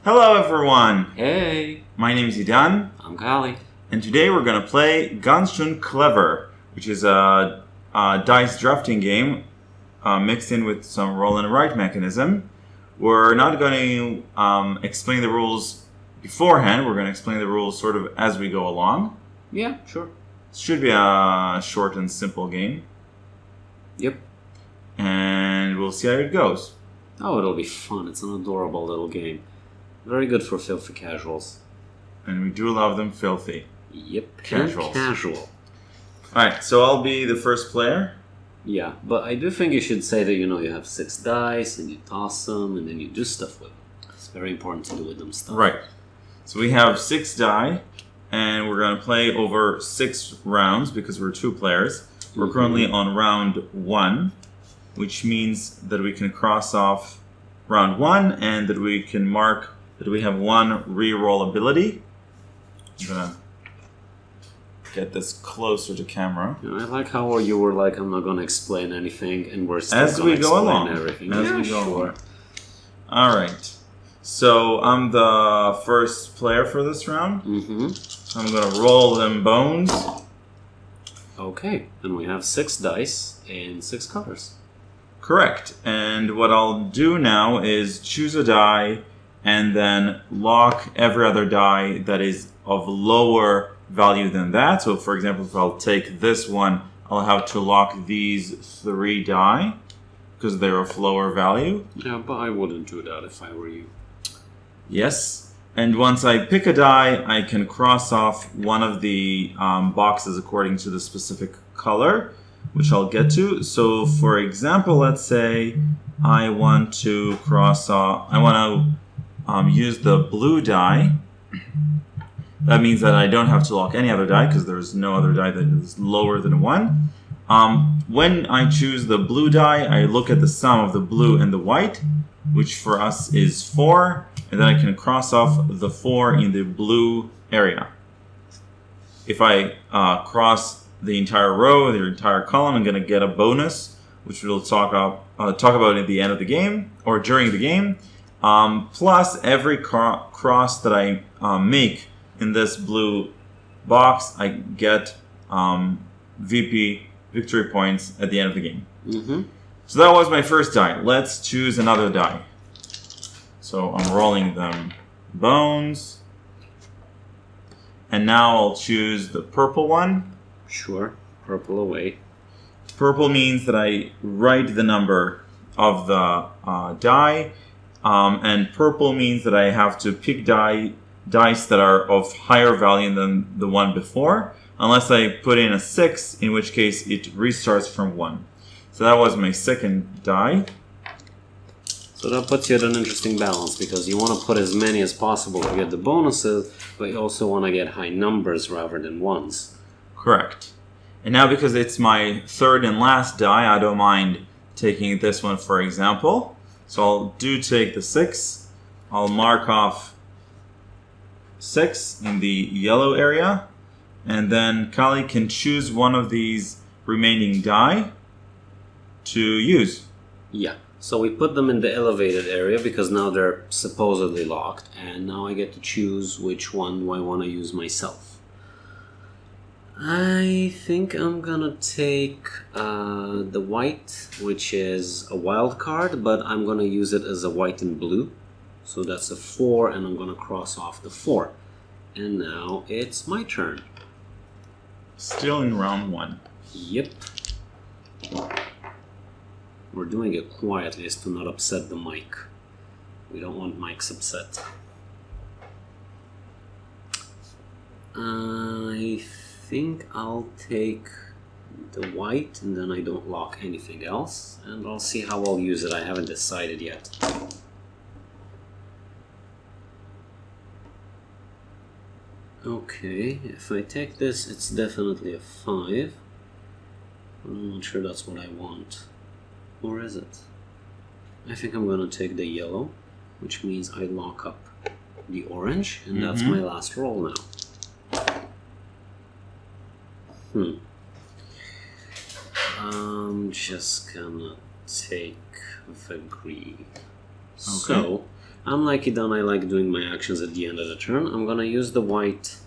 Hello everyone! Hey! My name is Idan, I'm Kali. and today we're going to play Ganz, schön, which is a dice drafting game mixed in with some roll and write mechanism. We're not going to explain the rules beforehand, we're going to explain the rules sort of as we go along. Yeah, sure. It should be a short and simple game. Yep. And we'll see how it goes. Oh, it'll be fun. It's an adorable little game. Very good for filthy casuals. And we do love them filthy. Yep. Casuals. And casual. Alright, so I'll be the first player. Yeah, but I do think you should say that, you have 6 dice, and you toss them, and then you do stuff with them. It's very important to do with them stuff. Right. So we have 6 die, and we're going to play over 6 rounds because we're 2 players. We're currently on round 1, which means that we can cross off round 1 and that we can mark that we have 1 reroll ability. I'm going to get this closer to camera. Yeah, I like how you were like, I'm not going to explain anything, and we're still As we go along. Everything. As yeah, we go sure. along. Alright. So I'm the first player for this round. I'm going to roll them bones. Okay, and we have 6 dice and 6 colors. Correct. And what I'll do now is choose a die and then lock every other die that is of lower value than that. So for example, if I'll take this one, I'll have to lock these 3 die because they're of lower value. Yeah, but I wouldn't do that if I were you. Yes. And once I pick a die, I can cross off one of the boxes according to the specific color, which I'll get to. So for example, let's say I want to cross off, I want to use the blue die. That means that I don't have to lock any other die because there's no other die that is lower than 1. When I choose the blue die, I look at the sum of the blue and the white, which for us is 4, and then I can cross off the 4 in the blue area. If I cross the entire row, the entire column, I'm going to get a bonus, which we'll talk about at the end of the game, or during the game. Plus, every cross that I make in this blue box, I get victory points at the end of the game. So that was my first die. Let's choose another die. So I'm rolling them bones. And now I'll choose the purple one. Sure, purple away. Purple means that I write the number of the die. And purple means that I have to pick dice that are of higher value than the one before. Unless I put in a 6, in which case it restarts from 1. So that was my second die. So that puts you at an interesting balance, because you want to put as many as possible to get the bonuses, but you also want to get high numbers rather than ones. Correct. And now because it's my third and last die, I don't mind taking this one for example. So I'll take the 6. I'll mark off 6 in the yellow area. And then Kali can choose one of these remaining die to use. Yeah. So we put them in the elevated area because now they're supposedly locked, and now I get to choose which one do I want to use myself. I think I'm gonna take the white, which is a wild card, but I'm gonna use it as a white and blue. So that's a 4, and I'm gonna cross off the 4. And now it's my turn. Still in round 1. Yep. We're doing it quietly as to not upset the mic. We don't want mics upset. I think I'll take the white, and then I don't lock anything else. And I'll see how I'll use it. I haven't decided yet. Okay, if I take this, it's definitely a 5. I'm not sure that's what I want. Or is it? I think I'm gonna take the yellow, which means I lock up the orange, and that's my last roll now. I'm just gonna take the green. Okay. So Unlike Idan, I like doing my actions at the end of the turn. I'm gonna use the white.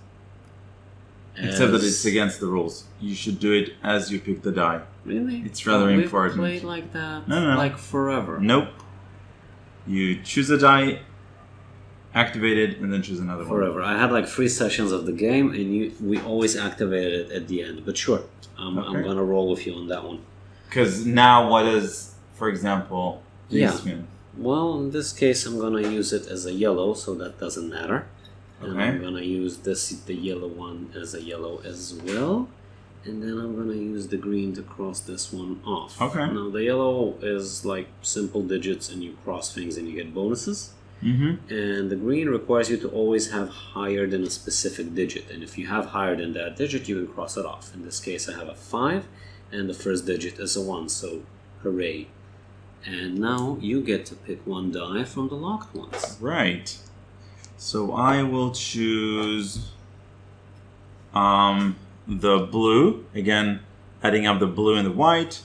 Except that it's against the rules. You should do it as you pick the die. Really? It's rather important. We've played like that No. like forever. Nope. You choose a die, activate it, and then choose another one. Forever. I had like 3 sessions of the game, and we always activated it at the end. But sure, I'm gonna roll with you on that one. Because now what is, for example, this mean? Well, in this case, I'm gonna use it as a yellow, so that doesn't matter. And I'm gonna use the yellow one as a yellow as well. And then I'm gonna use the green to cross this one off. Okay. Now the yellow is like simple digits, and you cross things and you get bonuses. Mm-hmm. And the green requires you to always have higher than a specific digit. And if you have higher than that digit, you can cross it off. In this case, I have a 5, and the first digit is a 1, so hooray. And now you get to pick one die from the locked ones. Right. So I will choose the blue. Again, adding up the blue and the white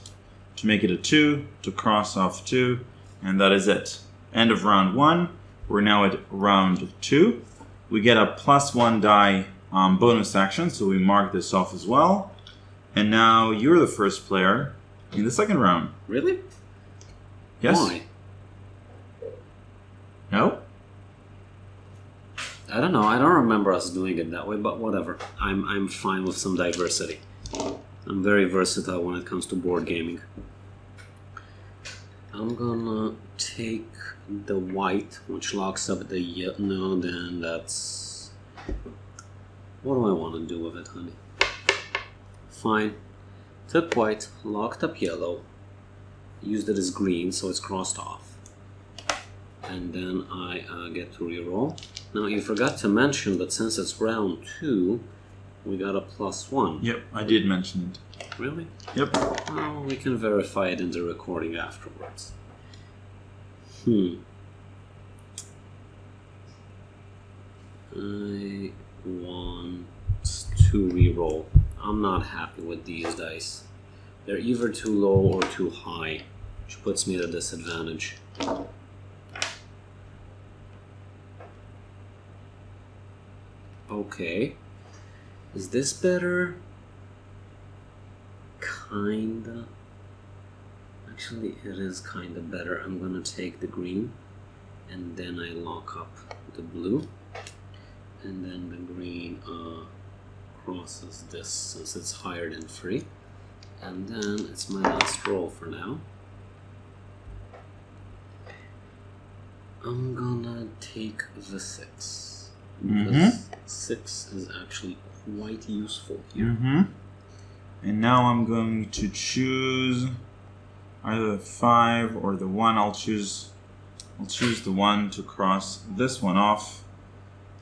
to make it a 2, to cross off 2, and that is it. End of round 1. We're now at round 2. We get a +1 die bonus action, so we mark this off as well. And now you're the first player in the second round. Really? Yes? Why? No? I don't know. I don't remember us doing it that way, but whatever. I'm fine with some diversity. I'm very versatile when it comes to board gaming. I'm gonna take the white, which locks up the yellow. No, then that's... What do I want to do with it, honey? Fine. Took white, locked up yellow, used it as green, so it's crossed off. And then I get to reroll. Now, you forgot to mention, but since it's round 2, we got a +1. Yep, I did mention it. Really? Yep. Well, we can verify it in the recording afterwards. I want to reroll. I'm not happy with these dice. They're either too low or too high, which puts me at a disadvantage. Okay. Is this better? Kinda. Actually, it is kinda better. I'm gonna take the green, and then I lock up the blue, and then the green crosses this since it's higher than 3. And then it's my last roll for now. I'm gonna take the 6. Because 6 is actually quite useful here. And now I'm going to choose either the 5 or the 1. I'll choose the 1 to cross this one off.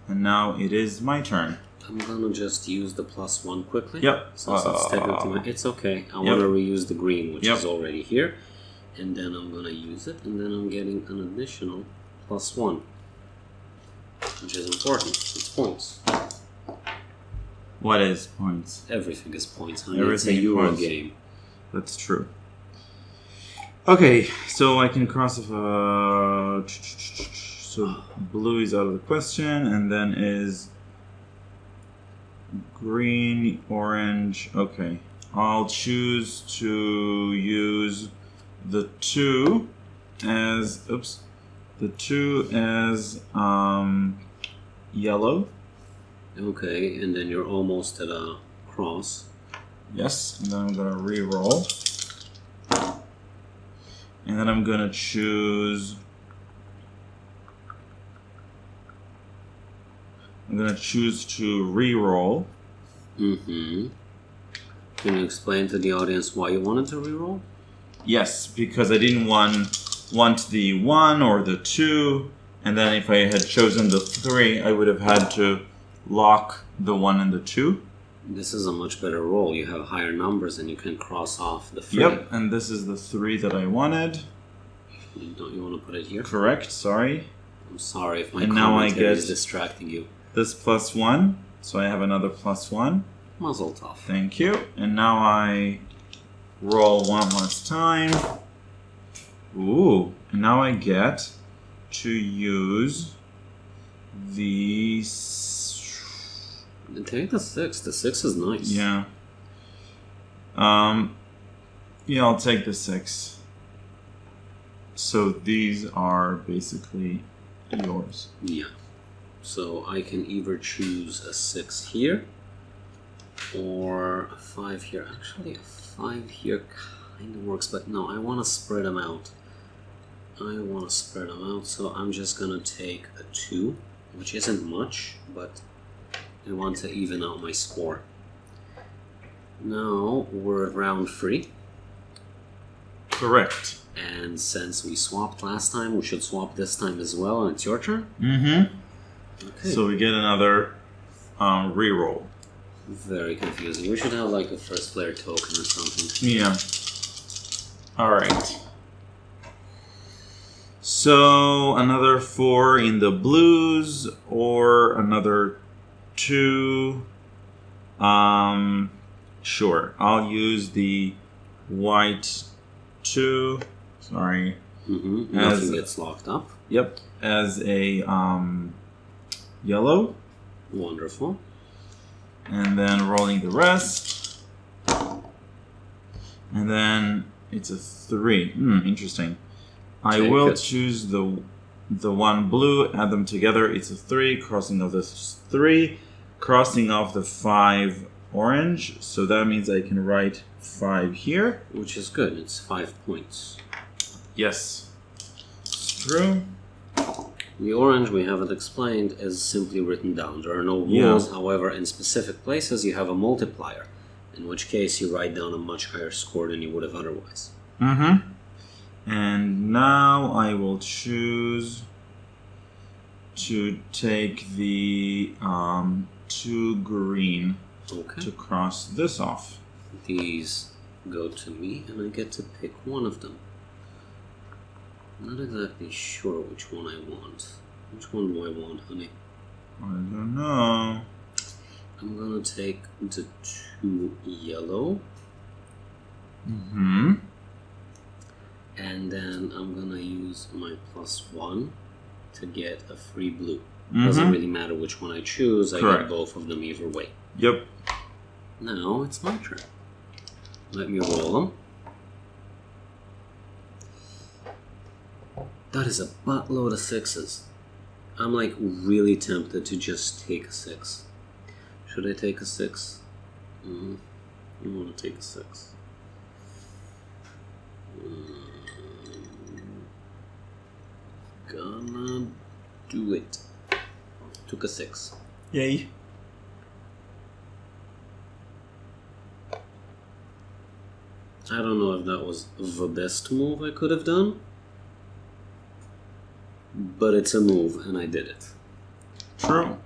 And now it is my turn. I'm gonna just use the +1 quickly. Yep. Since it's technically it's okay. I want to reuse the green, which is already here. And then I'm gonna use it, and then I'm getting an additional +1. Which is important. It's points. What is points? Everything is points, honey. Everything it's a Euro points. game. That's true. Okay, so I can cross off so blue is out of the question, and then is green, orange. Okay, I'll choose to use the 2 as yellow. Okay, and then you're almost at a cross. Yes, and then I'm gonna re-roll. And then I'm gonna choose... to re-roll. Can you explain to the audience why you wanted to re-roll? Yes, because I didn't want the 1 or the 2, and then if I had chosen the 3, I would have had to lock the 1 and the 2. This is a much better roll. You have higher numbers and you can cross off the 3. Yep, and this is the 3 that I wanted. Don't you want to put it here? Correct, sorry. I'm sorry if my And now I commentary get is distracting you. this +1, so I have another +1. Muzzle tough. Thank you. And now I roll one last time. Ooh, and now I get to use the... Take the 6. The 6 is nice. Yeah. Yeah, I'll take the 6. So these are basically yours. Yeah. So I can either choose a 6 here or a 5 here. Actually, a 5 here kind of works, but no, I want to spread them out. So I'm just going to take a 2, which isn't much, but I want to even out my score. Now we're at round 3. Correct. And since we swapped last time, we should swap this time as well, and it's your turn? Mm-hmm. Okay. So we get another reroll. Very confusing. We should have like a first player token or something. Yeah. Alright. So another 4 in the blues or another 2. Sure. I'll use the white 2. Sorry. Mm-hmm. Nothing gets locked up. Yep. As a yellow. Wonderful. And then rolling the rest. And then it's a 3. Interesting. I will choose the one blue, add them together. It's a 3, crossing off the 3, crossing off the 5 orange. So that means I can write 5 here. Which is good. It's 5 points. Yes. It's true. The orange, we haven't explained, is simply written down. There are no rules. However, in specific places, you have a multiplier, in which case you write down a much higher score than you would have otherwise. Mm-hmm. And now I will choose to take the 2 green to cross this off. These go to me, and I get to pick one of them. Not exactly sure which one I want. Which one do I want, honey? I don't know. I'm gonna take the 2 yellow. Mm-hmm. And then I'm gonna use my +1 to get a free blue. Doesn't really matter which one I choose, I get both of them either way. Yep. Now it's my turn. Let me roll them. That is a buttload of 6s. I'm like really tempted to just take a 6. Should I take a 6? I want to take a 6. Gonna do it. Took a 6. Yay. I don't know if that was the best move I could have done, but it's a move and I did it. True.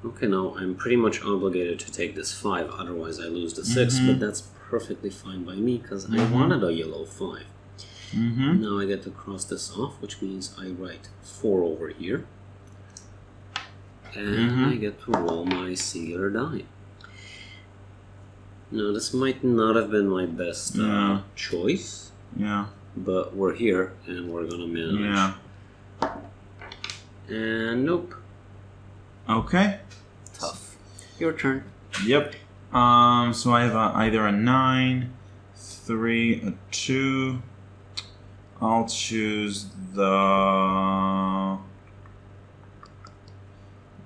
Okay, now I'm pretty much obligated to take this 5, otherwise I lose the 6, but that's perfectly fine by me because I wanted a yellow 5. Now I get to cross this off, which means I write 4 over here. And I get to roll my singular die. Now this might not have been my best choice. Yeah. But we're here and we're gonna manage. Yeah. And nope. Okay. Tough. Your turn. Yep. So I have either a 9, 3, a 2. I'll choose the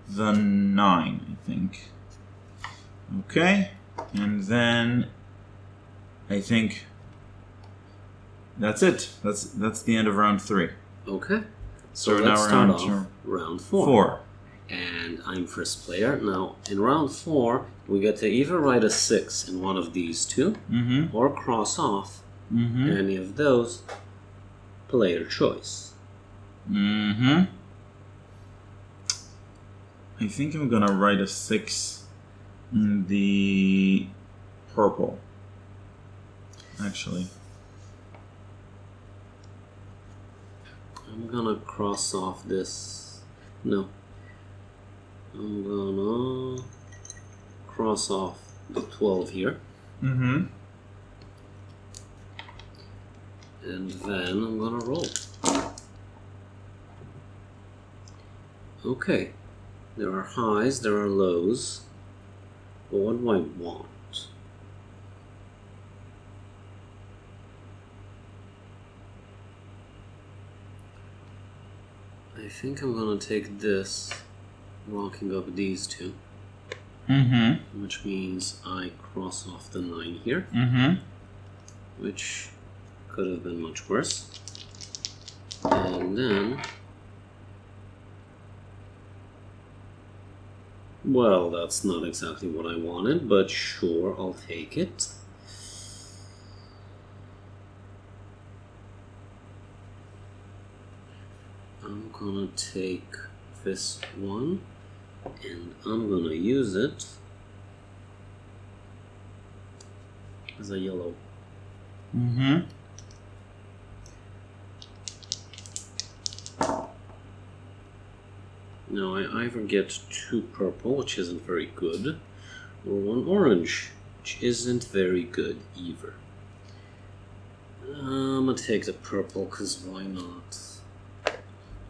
9, I think. Okay. And then I think that's it. That's the end of round 3. Okay. So now let's we're start on off round 4. 4. And I'm first player. Now, in round 4, we get to either write a 6 in one of these two, or cross off any of those. Player choice. I think I'm gonna write a 6 in the purple. Actually. I'm gonna cross off this. No. I'm gonna cross off the 12 here. And then I'm gonna roll. Okay. There are highs, there are lows. But what do I want? I think I'm gonna take this, rocking up these two. Mm-hmm. Which means I cross off the 9 here. Mm-hmm. Which could have been much worse. And then... Well, that's not exactly what I wanted, but sure, I'll take it. I'm gonna take this one, and I'm gonna use it as a yellow. Mm-hmm. Now I either get 2 purple, which isn't very good, or 1 orange, which isn't very good either. I'm gonna take the purple, because why not?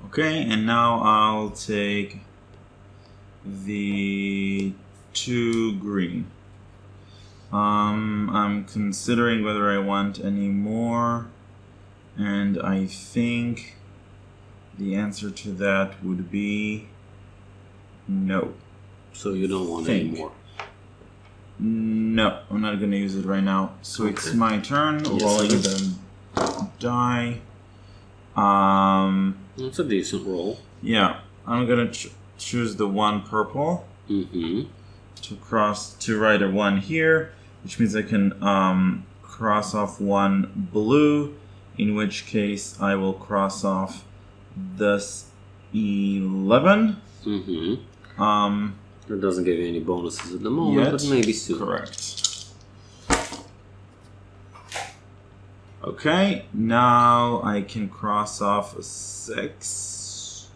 Okay, and now I'll take the 2 green. I'm considering whether I want any more, and I think the answer to that would be no. So you don't want any more? No, I'm not going to use it right now. So Okay. It's my turn, Yes, rolling sir. the die. That's a decent roll. Yeah, I'm going to choose the 1 purple Mm-hmm. to write a 1 here, which means I can cross off 1 blue, in which case I will cross off this 11. Mm-hmm. It doesn't give you any bonuses at the moment, Yet. but maybe soon. Correct. Okay, now I can cross off a 6.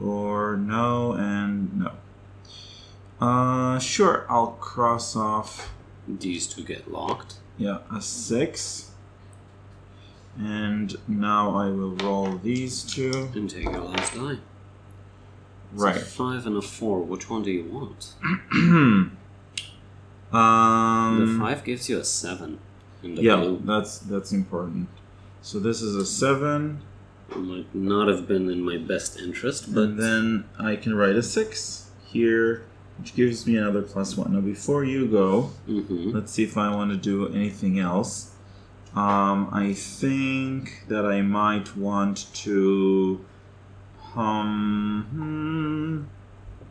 Or no, and no. Sure, I'll cross off, These two get locked. yeah, a 6. And now I will roll these 2. And take your last die. It's Right. a 5 and a 4. Which one do you want? The 5 gives you a 7 in the yeah, blue. that's important. So this is a 7, It might not have been in my best interest, but and then I can write a 6 here, which gives me another +1. Now before you go, Mhm. let's see if I want to do anything else. I think that I might want to hum.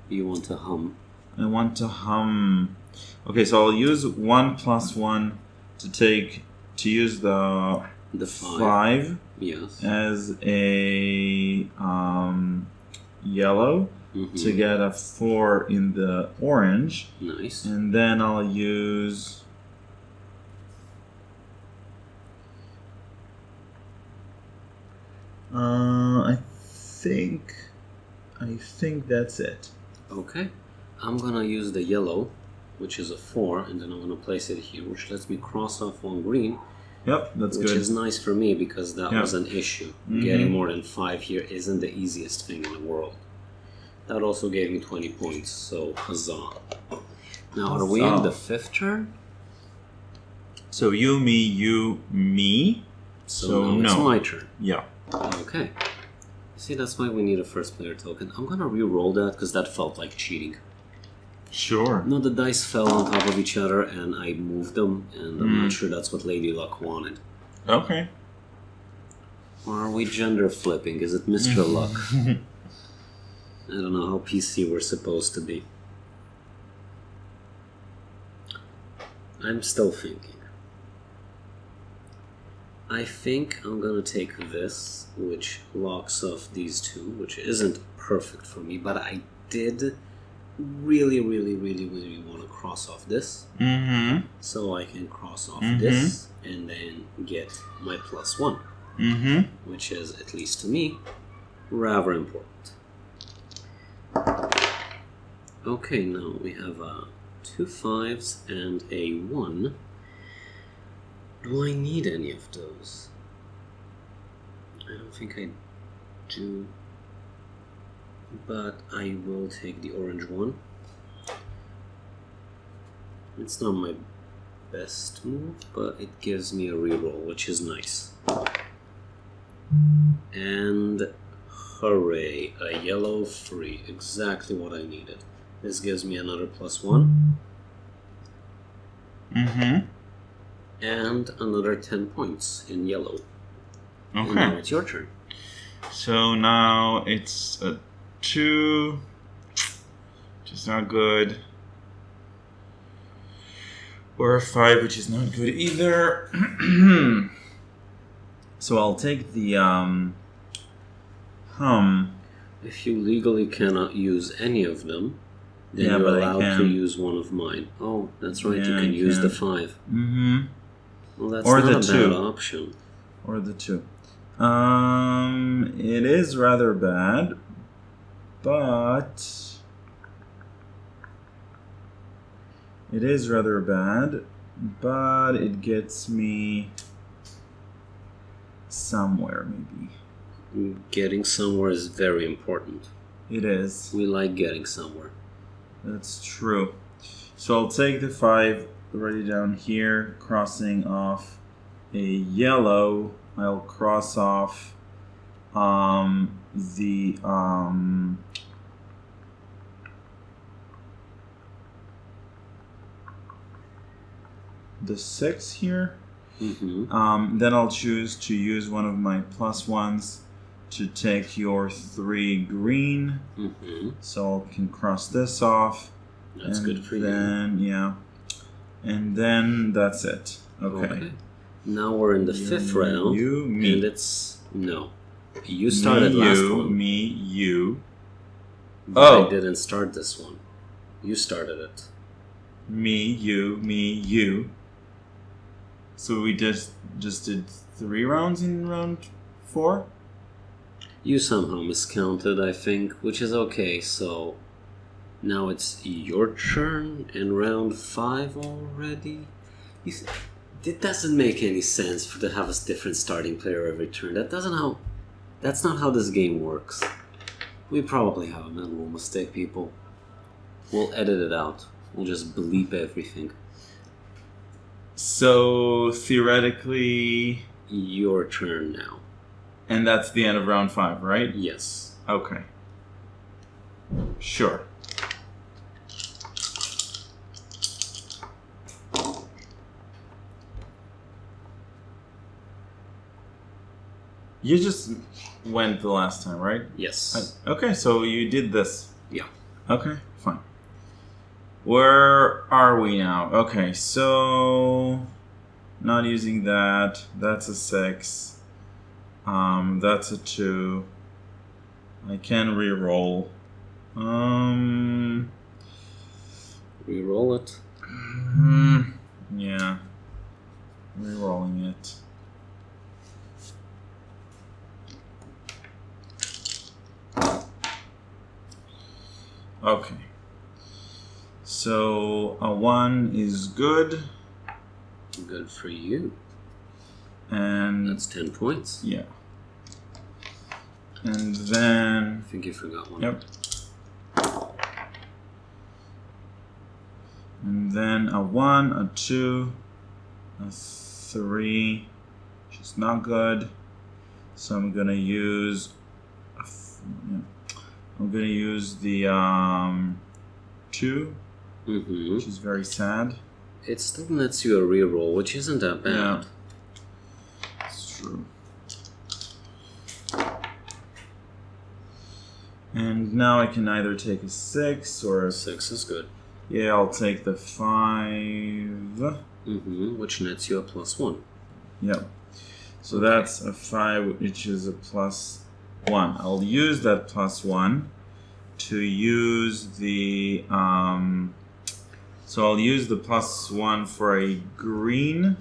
You want to hum. I want to hum. Okay, so I'll use 1 + 1 to use the The 5. 5 Yes. as a yellow Mhm. to get a 4 in the orange, Nice. and then I'll use I think that's it. Okay. I'm gonna use the yellow, which is a 4, and then I'm gonna place it here, which lets me cross off 1 green, Yep, that's which good. is nice for me because that Yeah. was an issue. Mhm. Getting more than 5 here isn't the easiest thing in the world. That also gave me 20 points, so huzzah. Now, are we in Huzzah. the 5th turn? So you, me. So now no. it's my turn. Yeah. Okay. See, that's why we need a first player token. I'm gonna re-roll that because that felt like cheating. Sure. No, the dice fell on top of each other and I moved them, and I'm not sure that's what Lady Luck wanted. Okay. Or are we gender flipping? Is it Mr. Luck? I don't know how PC we're supposed to be. I'm still thinking. I think I'm gonna take this, which locks off these two, which isn't perfect for me, but I did really want to cross off this. Mm-hmm. So I can cross off Mhm. this and then get my +1, Mm-hmm. which is, at least to me, rather important. Okay, now we have 2 5s and a 1. Do I need any of those? I don't think I do, but I will take the orange one. It's not my best move, but it gives me a reroll, which is nice. And hooray, a yellow free, exactly what I needed. This gives me another +1. Mm-hmm. And another 10 points in yellow. Okay. And now it's your turn. So now it's a 2, which is not good. Or a 5, which is not good either. So I'll take the If you legally cannot use any of them, then Yeah, you're but I allowed to can. use one of mine. Oh, that's right, you Yeah, can I use can. the 5. Mm-hmm. Well, that's Or not the a bad 2. option. Or the 2. It is rather bad, but it gets me somewhere, maybe. Getting somewhere is very important. It is. We like getting somewhere. That's true. So I'll take the 5, write it down here, crossing off a yellow. I'll cross off the the 6 here. Mm-hmm. Then I'll choose to use one of my +1s to take your 3 green. Mm-hmm. So I can cross this off. That's and good for then, yeah. And then that's it. Okay. Now we're in the 5th round. You, me. And it's... No. You started me, last you, one. Me, you. But I didn't start this one. You started it. Me, you. So we just did 3 rounds in round 4? You somehow miscounted, I think, which is okay, so... Now it's your turn in round 5 already? It doesn't make any sense to have a different starting player every turn. That's not how this game works. We probably have a mental mistake, people. We'll edit it out. We'll just bleep everything. So theoretically... Your turn now. And that's the end of round 5, right? Yes. Okay. Sure. You just went the last time, right? Yes. Okay, so you did this. Yeah. Okay, fine. Where are we now? Okay, so not using that. That's a 6. That's a 2. I can re-roll. Reroll it. Yeah. Re-rolling it. Okay. So a 1 is good. Good for you. And That's 10 points. yeah. And then I think you forgot one. yep. And then a 1, a 2, a 3, which is not good. So I'm gonna use the 2, Mm-hmm. which is very sad. It still lets you a reroll, which isn't that bad. Yeah. It's true. And now I can either take a 6 or a 6 is good. yeah, I'll take the 5. Mm-hmm. Which nets you a +1. Yep. So that's a 5, which is a +1. I'll use that +1 to use the so I'll use the +1 for a green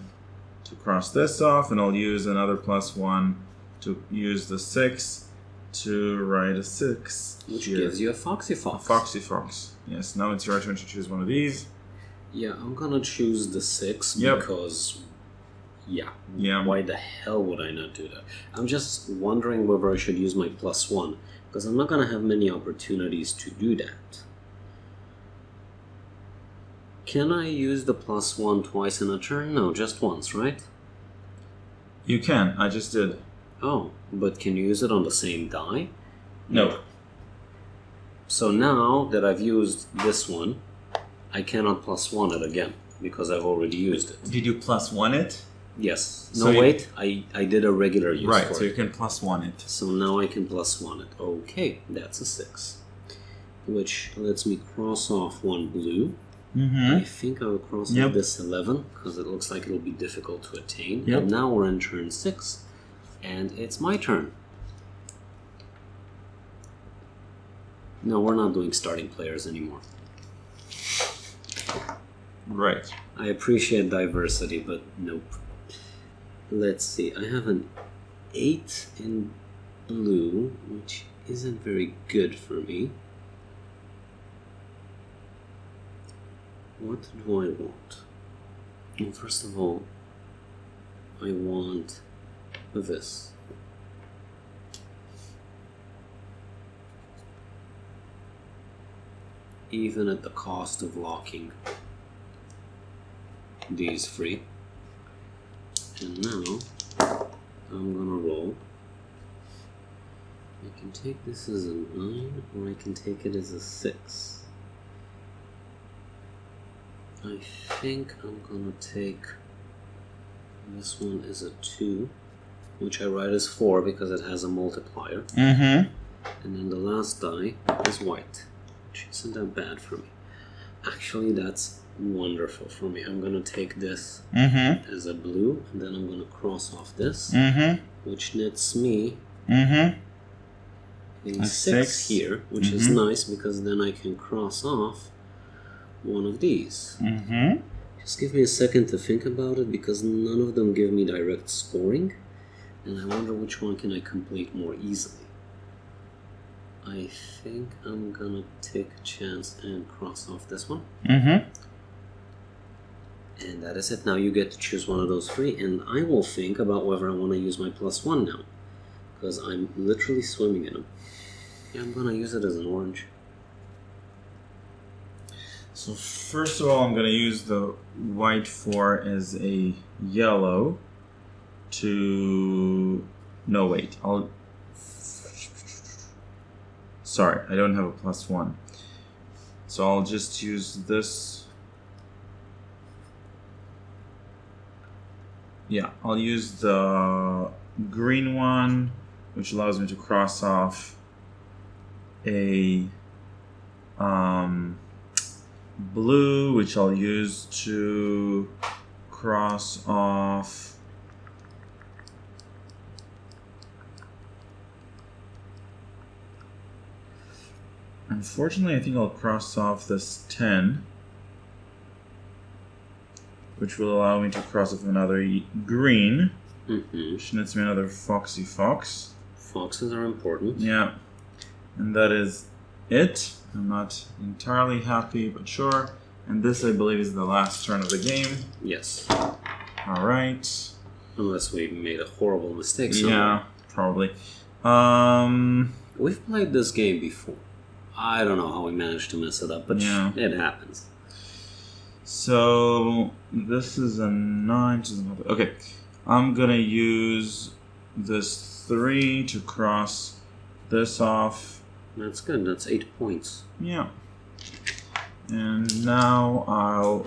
to cross this off, and I'll use another +1 to use the 6 to write a 6. Which here. gives you a Foxy Fox. Foxy Fox. Yes, now it's your turn to choose one of these. Yeah, I'm gonna choose the 6 Yep. because Yeah. Yeah. Why the hell would I not do that? I'm just wondering whether I should use my +1, because I'm not going to have many opportunities to do that. Can I use the +1 twice in a turn? No, just once, right? You can. I just did. Oh, but can you use it on the same die? No. So now that I've used this one, I cannot +1 it again, because I've already used it. Did you +1 it? Yes. So No, you- wait. I did a regular use Right, for so it. you can +1 it. So now I can +1 it. Okay, that's a 6. Which lets me cross off one blue. Mm-hmm. I think I will cross Yep. off this 11, because it looks like it'll be difficult to attain. Yep. And now we're in turn 6, and it's my turn. No, we're not doing starting players anymore. Right. I appreciate diversity, but nope. Let's see, I have an 8 in blue, which isn't very good for me. What do I want? Well, first of all, I want this. Even at the cost of locking these free. And now, I'm gonna roll. I can take this as a 9, or I can take it as a 6. I think I'm gonna take this one as a 2, which I write as 4 because it has a multiplier. Mm-hmm. And then the last die is white, which isn't that bad for me. Actually, that's wonderful for me. I'm gonna take this Mm-hmm. as a blue, and then I'm gonna cross off this, Mm-hmm. which nets me Mm-hmm. a A 6 6. here, which is nice because then I can cross off one of these. Mm-hmm. Just give me a second to think about it, because none of them give me direct scoring, and I wonder which one can I complete more easily. I think I'm gonna take a chance and cross off this one. Mm-hmm. And that is it. Now you get to choose one of those three, and I will think about whether I want to use my +1 now, because I'm literally swimming in them. Yeah, I'm gonna use it as an orange. So first of all, I'm going to use the white 4 as a yellow to... No, wait. Sorry, I don't have a +1. So I'll just use this. Yeah, I'll use the green one, which allows me to cross off a blue, which I'll use to cross off unfortunately I think I'll cross off this 10, which will allow me to cross off another green, which nets me another foxy fox. Foxes are important. Yeah, and that is it. I'm not entirely happy, but sure. And this, I believe, is the last turn of the game. Yes. All right. Unless we made a horrible mistake Yeah, probably. We've played this game before. I don't know how we managed to mess it up, but Yeah. it happens. So this is a 9. Okay, I'm gonna use this 3 to cross this off. That's good. That's 8 points. Yeah. And now I'll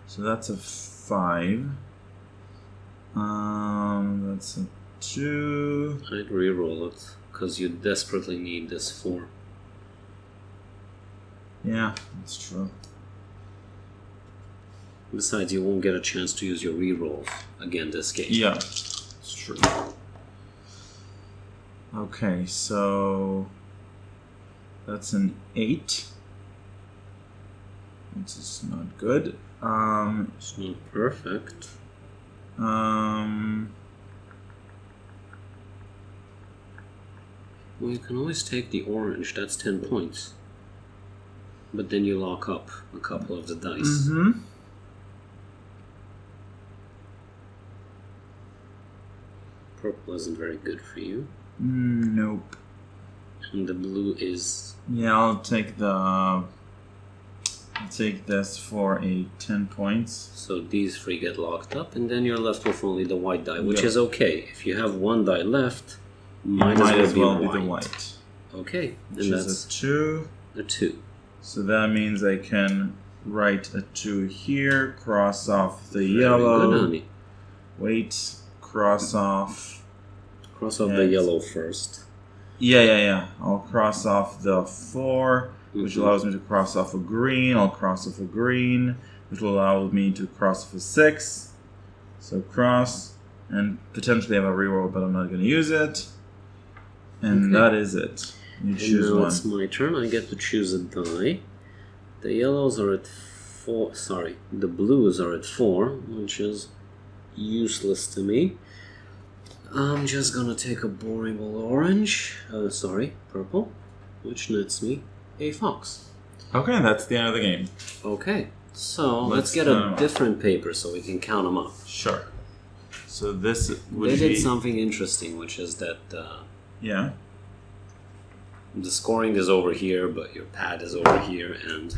so that's a 5. That's a 2. I'd re-roll it, because you desperately need this 4. Yeah, that's true. Besides, you won't get a chance to use your re-rolls again this game. Yeah, it's true. Okay, so that's an 8. Which is not good. It's not perfect. Well, you can always take the orange. That's 10 points. But then you lock up a couple of the dice. Mm-hmm. Purple isn't very good for you. Nope. And the blue is... Yeah, I'll take this for a 10 points. So these three get locked up, and then you're left with only the white die, which is okay. If you have one die left, might as well be the white. Okay, which and is that's a 2. a 2. So that means I can write a 2 here, cross off the Very yellow. good, honey. Wait, cross off. Cross off the yellow first. Yeah. I'll cross off the 4, which allows me to cross off a green. I'll cross off a green, which will allow me to cross off a 6. So cross, and potentially have a reroll, but I'm not going to use it. And that is it. You choose now one. it's my turn. I get to choose a die. The yellows are at 4. Sorry, the blues are at 4, which is useless to me. I'm just gonna take a boring old orange. Purple, which nets me a fox. Okay, that's the end of the game. Okay, so let's get a different paper so we can count them up. Sure. So this would They be... did something interesting, which is that Yeah. the scoring is over here, but your pad is over here, and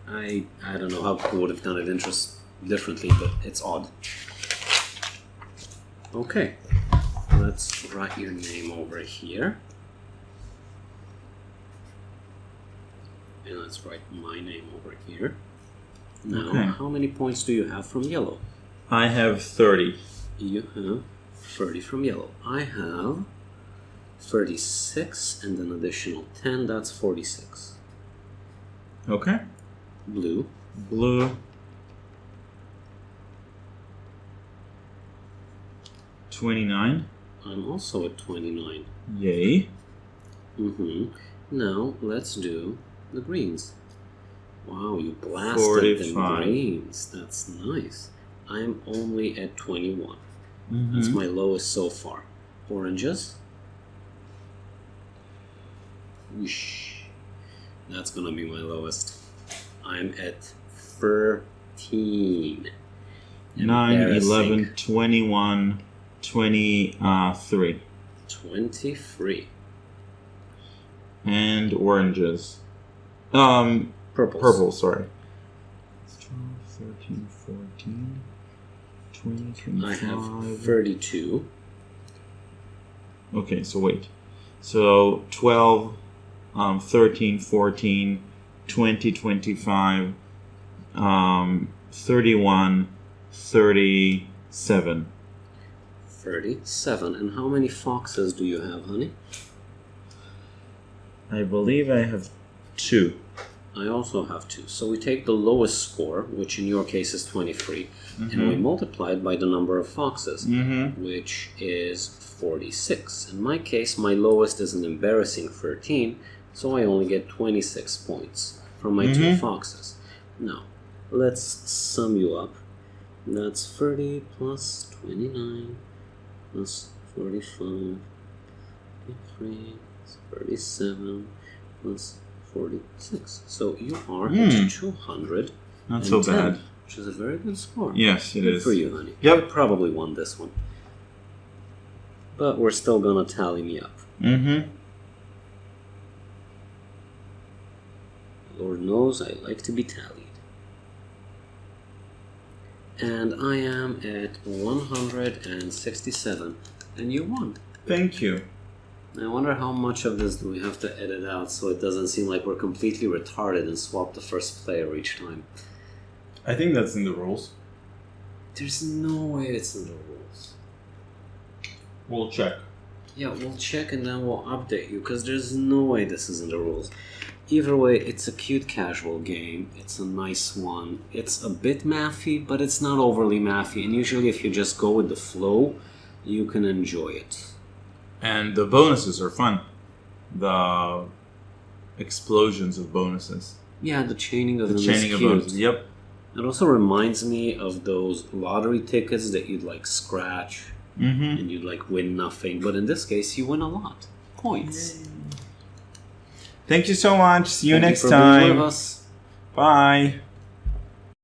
I don't know how people would have done it differently, but it's odd. Okay, let's write your name over here. And let's write my name over here. Now, how many points do you have from yellow? I have 30. You have 30 from yellow. I have 36 and an additional 10, that's 46. Okay. Blue. Blue. 29. I'm also at 29. Yay. Now, let's do the greens. Wow, you blasted the greens. That's nice. I'm only at 21. That's my lowest so far. Oranges. Whoosh. That's gonna be my lowest. I'm at 13. 9, 11, 21, 23. 23. And oranges. Purples. Purple, sorry. 12, 13, 14, 20, 25. I have 32. Okay, so wait. So 12, 13, 14, 20, 25, 31, 37. 37. And how many foxes do you have, honey? I believe I have 2. I also have 2. So we take the lowest score, which in your case is 23, and we multiply it by the number of foxes, which is 46. In my case, my lowest is an embarrassing 13, so I only get 26 points from my 2 foxes. Now, let's sum you up. That's 30 plus 29 plus 45, 53, 37 plus 46. So you are at 200. Not so bad. Which is a very good score. Yes, it good is. for you, honey. Yep. You probably won this one. But we're still gonna tally me up. Lord knows I like to be tallied. And I am at 167. And you won. Thank you. I wonder how much of this do we have to edit out so it doesn't seem like we're completely retarded and swap the first player each time. I think that's in the rules. There's no way it's in the rules. We'll check. Yeah, we'll check and then we'll update you, because there's no way this is in the rules. Either way, it's a cute casual game. It's a nice one. It's a bit mathy, but it's not overly mathy. And usually if you just go with the flow, you can enjoy it. And the bonuses are fun. The explosions of bonuses. Yeah, the chaining of The them chaining is of cute. bonuses. Yep. It also reminds me of those lottery tickets that you'd like scratch and you'd like win nothing. But in this case, you win a lot. Points. Thank you so much. See you Thank next you for being with time. us. Bye.